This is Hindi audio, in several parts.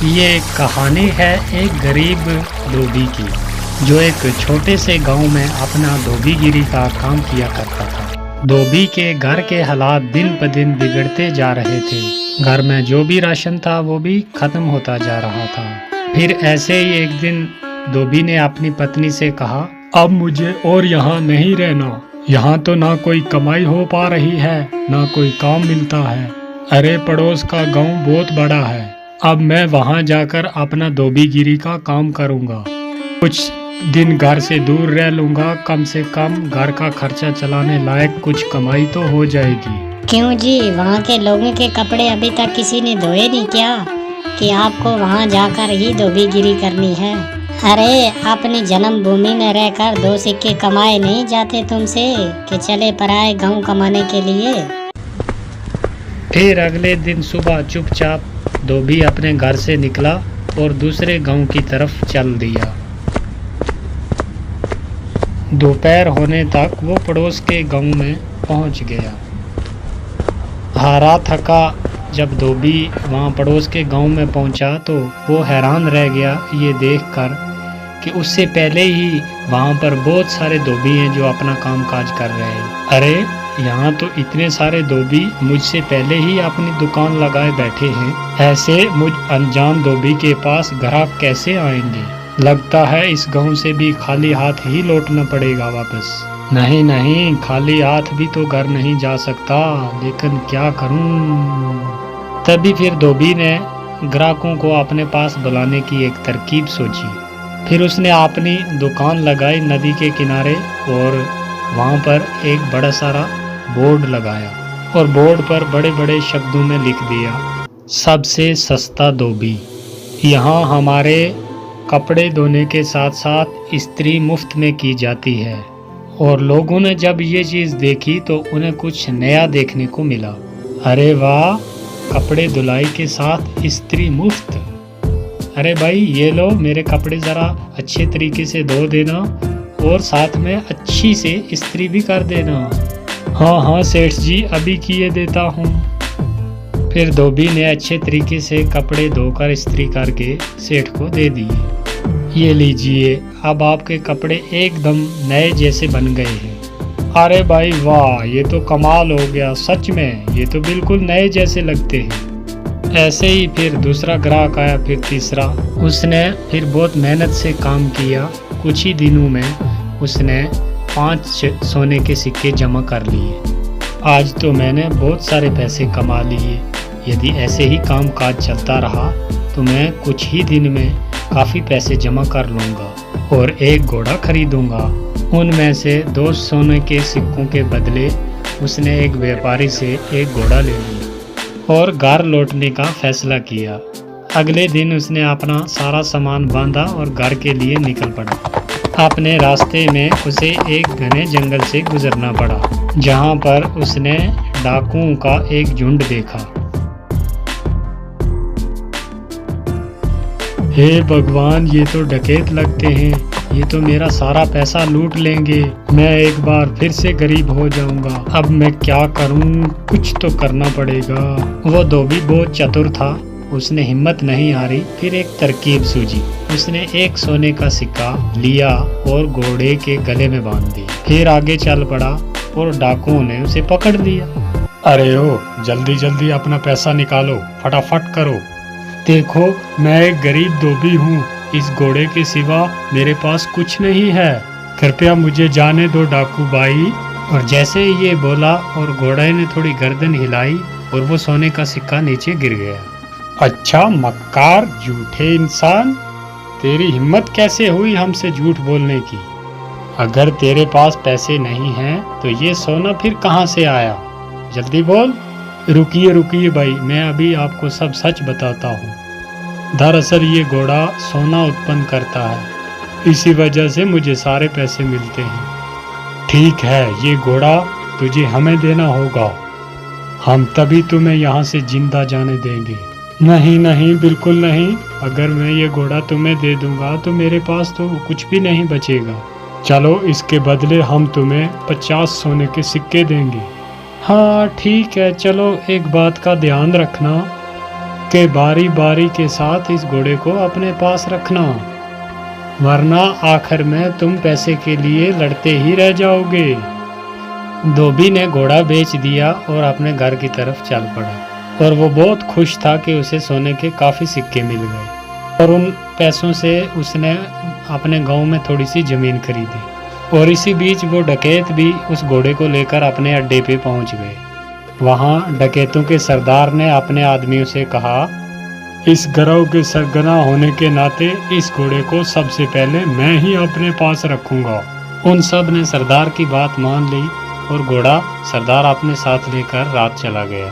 ये एक कहानी है एक गरीब धोबी की, जो एक छोटे से गांव में अपना धोबीगिरी का काम किया करता था। धोबी के घर के हालात दिन ब दिन बिगड़ते जा रहे थे। घर में जो भी राशन था वो भी खत्म होता जा रहा था। फिर ऐसे ही एक दिन धोबी ने अपनी पत्नी से कहा, अब मुझे और यहाँ नहीं रहना। यहाँ तो ना कोई कमाई हो पा रही है, ना कोई काम मिलता है। अरे पड़ोस का गांव बहुत बड़ा है, अब मैं वहां जाकर अपना धोबीगिरी का काम करूंगा। कुछ दिन घर से दूर रह लूंगा, कम से कम घर का खर्चा चलाने लायक कुछ कमाई तो हो जाएगी। क्यों जी, वहाँ के लोगों के कपड़े अभी तक किसी ने धोए नहीं क्या, कि आपको वहाँ जाकर ही धोबीगिरी करनी है? अरे अपनी जन्मभूमि में रहकर दो सिक्के कमाए नहीं जाते तुमसे कि चले पराए गांव कमाने के लिए। फिर अगले दिन सुबह चुपचाप धोबी अपने घर से निकला और दूसरे गांव की तरफ चल दिया। दोपहर होने तक वो पड़ोस के गांव में पहुंच गया। हारा थका जब धोबी वहां पड़ोस के गांव में पहुंचा तो वो हैरान रह गया ये देखकर कि उससे पहले ही वहां पर बहुत सारे धोबी हैं जो अपना काम काज कर रहे हैं। अरे यहाँ तो इतने सारे धोबी मुझसे पहले ही अपनी दुकान लगाए बैठे हैं। ऐसे मुझ अनजान धोबी के पास ग्राहक कैसे आएंगे? लगता है इस गांव से भी खाली हाथ ही लौटना पड़ेगा वापस। नहीं नहीं, खाली हाथ भी तो घर नहीं जा सकता, लेकिन क्या करूं? तभी फिर धोबी ने ग्राहकों को अपने पास बुलाने की एक तरकीब सोची। फिर उसने अपनी दुकान लगाई नदी के किनारे और वहां पर एक बड़ा सारा बोर्ड लगाया और बोर्ड पर बड़े बड़े शब्दों में लिख दिया, सबसे सस्ता धोबी। यहाँ हमारे कपड़े धोने के साथ साथ इस्त्री मुफ्त में की जाती है। और लोगों ने जब ये चीज़ देखी तो उन्हें कुछ नया देखने को मिला। अरे वाह, कपड़े धुलाई के साथ इस्त्री मुफ्त। अरे भाई ये लो, मेरे कपड़े ज़रा अच्छे तरीके से धो देना और साथ में अच्छी से इस्त्री भी कर देना। हाँ हाँ सेठ जी, अभी किए देता हूँ। फिर धोबी ने अच्छे तरीके से कपड़े धोकर इस्त्री करके सेठ को दे दिए। ये लीजिए, अब आपके कपड़े एकदम नए जैसे बन गए हैं। अरे भाई वाह, ये तो कमाल हो गया, सच में ये तो बिल्कुल नए जैसे लगते हैं। ऐसे ही फिर दूसरा ग्राहक आया, फिर तीसरा। उसने फिर बहुत मेहनत से काम किया। कुछ ही दिनों में उसने 5 सोने के सिक्के जमा कर लिए। आज तो मैंने बहुत सारे पैसे कमा लिए। यदि ऐसे ही काम काज चलता रहा तो मैं कुछ ही दिन में काफ़ी पैसे जमा कर लूँगा और एक घोड़ा खरीदूँगा। उनमें से 2 सोने के सिक्कों के बदले उसने एक व्यापारी से एक घोड़ा ले लिया और घर लौटने का फैसला किया। अगले दिन उसने अपना सारा सामान बांधा और घर के लिए निकल पड़ा। अपने रास्ते में उसे एक घने जंगल से गुजरना पड़ा, जहां पर उसने डाकुओं का एक झुंड देखा। हे भगवान, ये तो डकैत लगते हैं, ये तो मेरा सारा पैसा लूट लेंगे। मैं एक बार फिर से गरीब हो जाऊंगा। अब मैं क्या करूं? कुछ तो करना पड़ेगा। वो धोबी बहुत चतुर था, उसने हिम्मत नहीं हारी। फिर एक तरकीब सूझी। उसने एक सोने का सिक्का लिया और घोड़े के गले में बांध दिया। फिर आगे चल पड़ा और डाकुओं ने उसे पकड़ लिया। अरे ओ, जल्दी जल्दी अपना पैसा निकालो, फटाफट करो। देखो, मैं एक गरीब धोबी हूँ, इस घोड़े के सिवा मेरे पास कुछ नहीं है, कृपया मुझे जाने दो डाकू भाई। और जैसे ही ये बोला और घोड़े ने थोड़ी गर्दन हिलाई और वो सोने का सिक्का नीचे गिर गया। अच्छा मक्कार, झूठे इंसान, तेरी हिम्मत कैसे हुई हमसे झूठ बोलने की? अगर तेरे पास पैसे नहीं हैं तो ये सोना फिर कहाँ से आया? जल्दी बोल। रुकिए रुकिए भाई, मैं अभी आपको सब सच बताता हूँ। दरअसल ये घोड़ा सोना उत्पन्न करता है, इसी वजह से मुझे सारे पैसे मिलते हैं। ठीक है, ये घोड़ा तुझे हमें देना होगा, हम तभी तुम्हें यहाँ से जिंदा जाने देंगे। नहीं नहीं, बिल्कुल नहीं, अगर मैं ये घोड़ा तुम्हें दे दूंगा तो मेरे पास तो कुछ भी नहीं बचेगा। चलो, इसके बदले हम तुम्हें 50 सोने के सिक्के देंगे। हाँ ठीक है, चलो एक बात का ध्यान रखना के बारी बारी के साथ इस घोड़े को अपने पास रखना, वरना आखिर में तुम पैसे के लिए लड़ते ही रह जाओगे। धोबी ने घोड़ा बेच दिया और अपने घर की तरफ चल पड़ा और वो बहुत खुश था कि उसे सोने के काफ़ी सिक्के मिल गए और उन पैसों से उसने अपने गांव में थोड़ी सी ज़मीन खरीदी। और इसी बीच वो डकैत भी उस घोड़े को लेकर अपने अड्डे पे पहुंच गए। वहां डकैतों के सरदार ने अपने आदमियों से कहा, इस गिरोह के सरगना होने के नाते इस घोड़े को सबसे पहले मैं ही अपने पास रखूंगा। उन सब ने सरदार की बात मान ली और घोड़ा सरदार अपने साथ लेकर रात चला गया।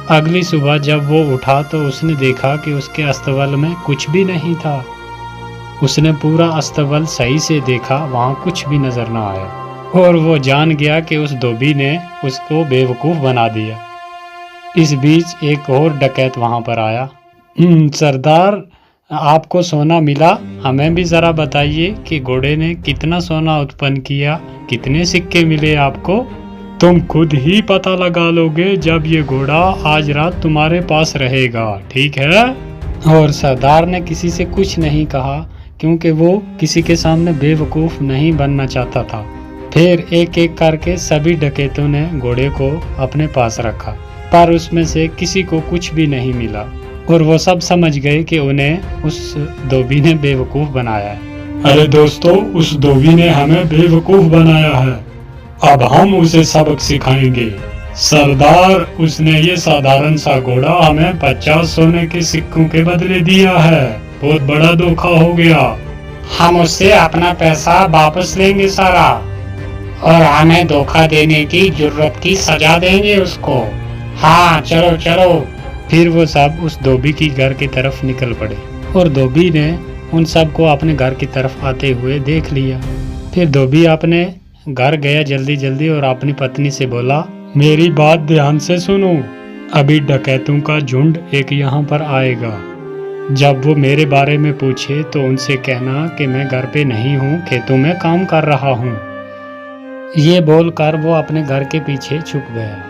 अगली सुबह जब वो उठा तो उसने देखा कि उसके अस्तबल में कुछ भी नहीं था। उसने पूरा अस्तबल सही से देखा, वहाँ कुछ भी नजर न आया और वो जान गया कि उस धोबी ने उसको बेवकूफ़ बना दिया। इस बीच एक और डकैत वहाँ पर आया। सरदार, आपको सोना मिला, हमें भी ज़रा बताइए कि घोड़े ने कितना सोना उत्पन्न किया, कितने सिक्के मिले आपको? तुम खुद ही पता लगा लोगे जब ये घोड़ा आज रात तुम्हारे पास रहेगा, ठीक है? और सरदार ने किसी से कुछ नहीं कहा क्योंकि वो किसी के सामने बेवकूफ़ नहीं बनना चाहता था। फिर एक एक करके सभी डकैतों ने घोड़े को अपने पास रखा, पर उसमें से किसी को कुछ भी नहीं मिला और वो सब समझ गए कि उन्हें उस धोबी ने बेवकूफ़ बनाया है। अरे दोस्तों, उस धोबी ने हमें बेवकूफ़ बनाया है, अब हम उसे सबक सिखाएंगे। सरदार, उसने ये साधारण सा घोड़ा हमें 50 सोने के सिक्कों के बदले दिया है, बहुत बड़ा धोखा हो गया। हम उससे अपना पैसा वापस लेंगे सारा और हमें धोखा देने की जरूरत की सजा देंगे उसको। हाँ, चलो चलो। फिर वो सब उस धोबी की घर की तरफ निकल पड़े और धोबी ने उन सबको अपने घर की तरफ आते हुए देख लिया। फिर धोबी अपने घर गया जल्दी जल्दी और अपनी पत्नी से बोला, मेरी बात ध्यान से सुनो, अभी डकैतों का झुंड एक यहाँ पर आएगा। जब वो मेरे बारे में पूछे तो उनसे कहना कि मैं घर पे नहीं हूँ, खेतों में काम कर रहा हूँ। ये बोलकर वो अपने घर के पीछे छुप गया।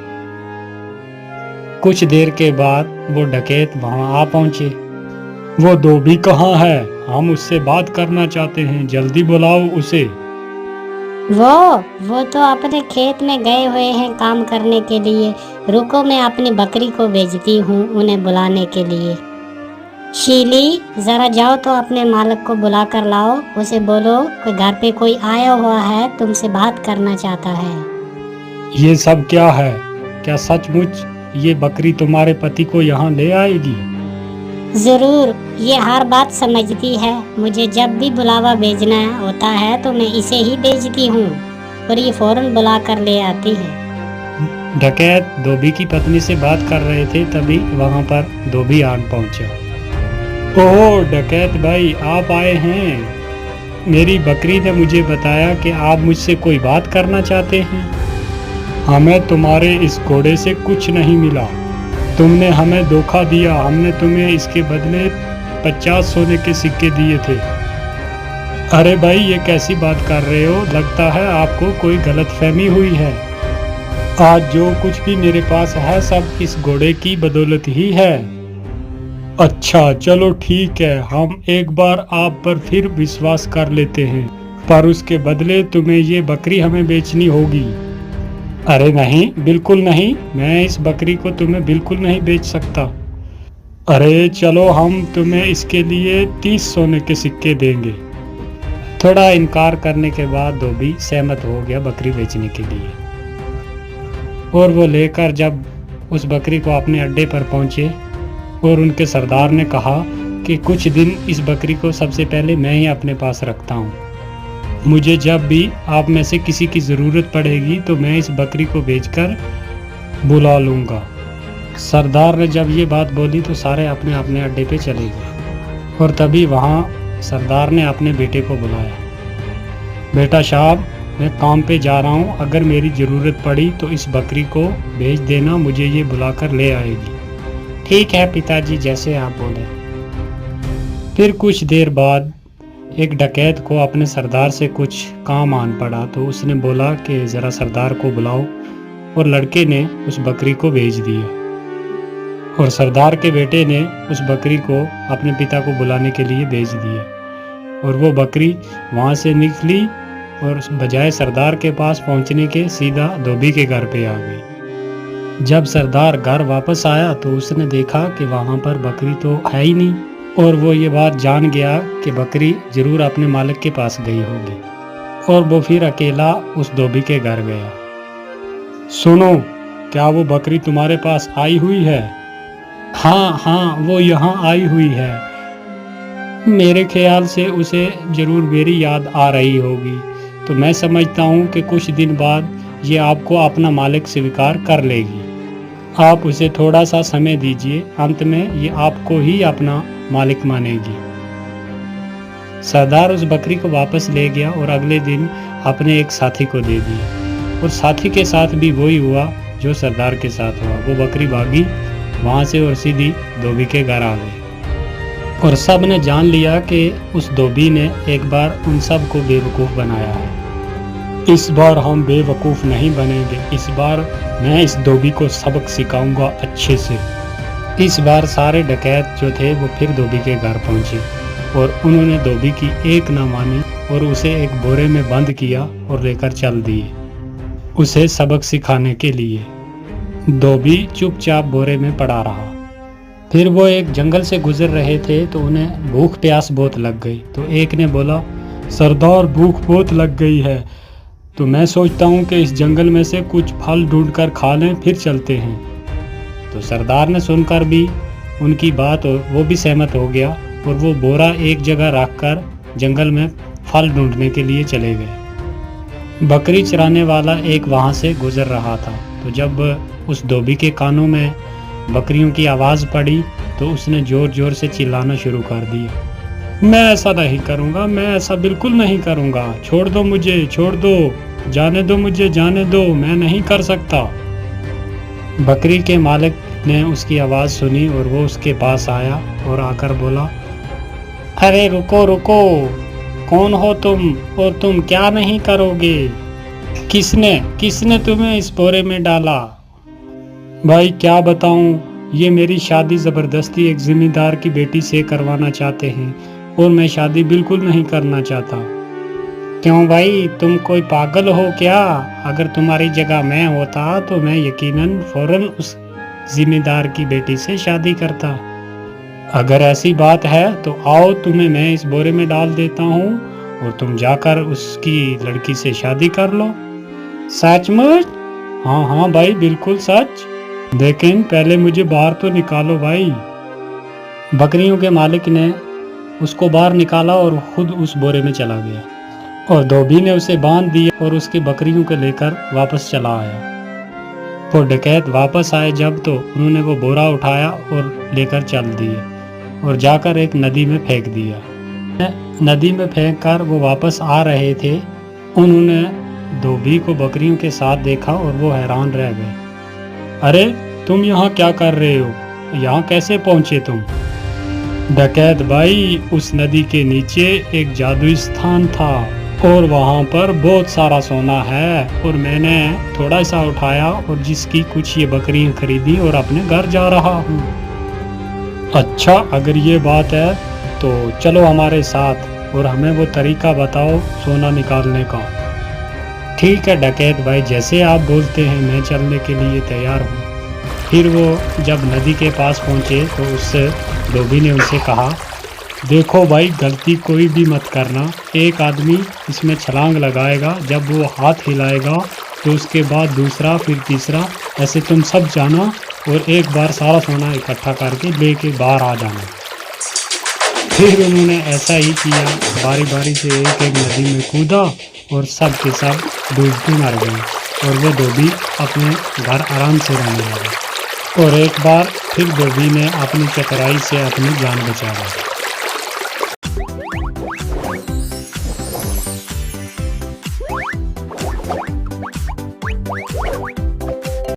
कुछ देर के बाद वो डकैत वहाँ आ पहुँचे। वो धोबी कहाँ है? हम उससे बात करना चाहते हैं, जल्दी बुलाओ उसे। वो तो अपने खेत में गए हुए हैं काम करने के लिए। रुको, मैं अपनी बकरी को भेजती हूँ उन्हें बुलाने के लिए। शीली, जरा जाओ तो अपने मालिक को बुला कर लाओ, उसे बोलो कि घर पे कोई आया हुआ है, तुमसे बात करना चाहता है। ये सब क्या है? क्या सचमुच ये बकरी तुम्हारे पति को यहाँ ले आएगी? जरूर, ये हर बात समझती है। मुझे जब भी बुलावा भेजना होता है तो मैं इसे ही भेजती हूँ और ये फौरन बुला कर ले आती है। डकैत धोबी की पत्नी से बात कर रहे थे, तभी वहाँ पर धोबी आन पहुँचा। ओह डकैत भाई, आप आए हैं। मेरी बकरी ने मुझे बताया कि आप मुझसे कोई बात करना चाहते हैं। हमें तुम्हारे इस घोड़े से कुछ नहीं मिला, तुमने हमें धोखा दिया। हमने तुम्हें इसके बदले 50 सोने के सिक्के दिए थे। अरे भाई, ये कैसी बात कर रहे हो? लगता है आपको कोई गलतफहमी हुई है। आज जो कुछ भी मेरे पास है सब इस घोड़े की बदौलत ही है। अच्छा चलो ठीक है, हम एक बार आप पर फिर विश्वास कर लेते हैं, पर उसके बदले तुम्हें ये बकरी हमें बेचनी होगी। अरे नहीं, बिल्कुल नहीं, मैं इस बकरी को तुम्हें बिल्कुल नहीं बेच सकता। अरे चलो, हम तुम्हें इसके लिए 30 सोने के सिक्के देंगे। थोड़ा इनकार करने के बाद धोबी सहमत हो गया बकरी बेचने के लिए और वो लेकर जब उस बकरी को अपने अड्डे पर पहुंचे और उनके सरदार ने कहा कि कुछ दिन इस बकरी को सबसे पहले मैं ही अपने पास रखता हूँ, मुझे जब भी आप में से किसी की ज़रूरत पड़ेगी तो मैं इस बकरी को बेचकर बुला लूँगा। सरदार ने जब ये बात बोली तो सारे अपने अपने अड्डे पे चले गए और तभी वहाँ सरदार ने अपने बेटे को बुलाया। बेटा साहब, मैं काम पे जा रहा हूँ, अगर मेरी ज़रूरत पड़ी तो इस बकरी को भेज देना, मुझे ये बुलाकर ले आएगी। ठीक है पिताजी, जैसे आप बोले। फिर कुछ देर बाद एक डकैत को अपने सरदार से कुछ काम आन पड़ा तो उसने बोला कि ज़रा सरदार को बुलाओ और लड़के ने उस बकरी को भेज दिया। और सरदार के बेटे ने उस बकरी को अपने पिता को बुलाने के लिए भेज दिया और वो बकरी वहाँ से निकली और बजाय सरदार के पास पहुँचने के सीधा धोबी के घर पे आ गई। जब सरदार घर वापस आया तो उसने देखा कि वहाँ पर बकरी तो है ही नहीं और वो ये बात जान गया कि बकरी जरूर अपने मालिक के पास गई होगी और वो फिर अकेला उस धोबी के घर गया। सुनो, क्या वो बकरी तुम्हारे पास आई हुई है? हाँ, वो यहाँ आई हुई है। मेरे ख्याल से उसे जरूर मेरी याद आ रही होगी, तो मैं समझता हूँ कि कुछ दिन बाद ये आपको अपना मालिक स्वीकार कर लेगी। आप उसे थोड़ा सा समय दीजिए, अंत में ये आपको ही अपना मालिक मानेगी। सरदार उस बकरी को वापस ले गया और अगले दिन अपने एक साथी को दे दिया और साथी के साथ भी वही हुआ जो सरदार के साथ हुआ। वो बकरी भागी वहाँ से और सीधी धोबी के घर आ गई और सब ने जान लिया कि उस धोबी ने एक बार उन सब को बेवकूफ़ बनाया है। इस बार हम बेवकूफ़ नहीं बनेंगे, इस बार मैं इस धोबी को सबक सिखाऊंगा अच्छे से। इस बार सारे डकैत जो थे वो फिर धोबी के घर पहुंचे और उन्होंने धोबी की एक ना मानी और उसे एक बोरे में बंद किया और लेकर चल दिए उसे सबक सिखाने के लिए। धोबी चुपचाप बोरे में पड़ा रहा। फिर वो एक जंगल से गुजर रहे थे तो उन्हें भूख प्यास बहुत लग गई। तो एक ने बोला, सरदार भूख बहुत लग गई है, तो मैं सोचता हूँ कि इस जंगल में से कुछ फल ढूंढकर खा लें, फिर चलते हैं। तो सरदार ने सुनकर भी उनकी बात और वो भी सहमत हो गया और वो बोरा एक जगह रखकर जंगल में फल ढूंढने के लिए चले गए। बकरी चराने वाला एक वहाँ से गुजर रहा था, तो जब उस धोबी के कानों में बकरियों की आवाज़ पड़ी तो उसने ज़ोर ज़ोर से चिल्लाना शुरू कर दिया, मैं ऐसा नहीं करूँगा, मैं ऐसा बिल्कुल नहीं करूँगा, छोड़ दो मुझे, छोड़ दो, जाने दो मुझे, जाने दो, मैं नहीं कर सकता। बकरी के मालिक ने उसकी आवाज़ सुनी और वो उसके पास आया और आकर बोला, अरे रुको रुको, कौन हो तुम और तुम क्या नहीं करोगे? किसने तुम्हें इस बोरे में डाला? भाई क्या बताऊं, ये मेरी शादी ज़बरदस्ती एक ज़िम्मेदार की बेटी से करवाना चाहते हैं और मैं शादी बिल्कुल नहीं करना चाहता। क्यों भाई, तुम कोई पागल हो क्या? अगर तुम्हारी जगह मैं होता तो मैं यकीनन फौरन उस ज़िम्मेदार की बेटी से शादी करता। अगर ऐसी बात है तो आओ, तुम्हें मैं इस बोरे में डाल देता हूँ और तुम जाकर उसकी लड़की से शादी कर लो। सचमुच? हाँ भाई, बिल्कुल सच। लेकिन पहले मुझे बाहर तो निकालो भाई। बकरियों के मालिक ने उसको बाहर निकाला और खुद उस बोरे में चला गया और धोबी ने उसे बांध दिया और उसकी बकरियों को लेकर वापस चला आया। वो डकैत वापस आए जब तो उन्होंने वो बोरा उठाया और लेकर चल दिए और जाकर एक नदी में फेंक दिया। नदी में फेंक कर वो वापस आ रहे थे, उन्होंने धोबी को बकरियों के साथ देखा और वो हैरान रह गए। अरे तुम यहाँ क्या कर रहे हो? यहाँ कैसे पहुँचे तुम? डकैत भाई, उस नदी के नीचे एक जादुई स्थान था और वहाँ पर बहुत सारा सोना है और मैंने थोड़ा सा उठाया और जिसकी कुछ ये बकरियाँ खरीदी और अपने घर जा रहा हूँ। अच्छा, अगर ये बात है तो चलो हमारे साथ और हमें वो तरीका बताओ सोना निकालने का। ठीक है डकैत भाई, जैसे आप बोलते हैं मैं चलने के लिए तैयार हूँ। फिर वो जब नदी के पास पहुँचे तो उस धोबी ने उनसे कहा, देखो भाई, गलती कोई भी मत करना। एक आदमी इसमें छलांग लगाएगा, जब वो हाथ हिलाएगा तो उसके बाद दूसरा, फिर तीसरा, ऐसे तुम सब जाना और एक बार सारा सोना इकट्ठा करके लेके बाहर आ जाना। फिर उन्होंने ऐसा ही किया, बारी बारी से एक एक नदी में कूदा और सब के सब डूबते मर गए और वो धोबी अपने घर आराम से रहने लगा। और एक बार फिर धोबी ने अपनी चतुराई से अपनी जान बचा ली।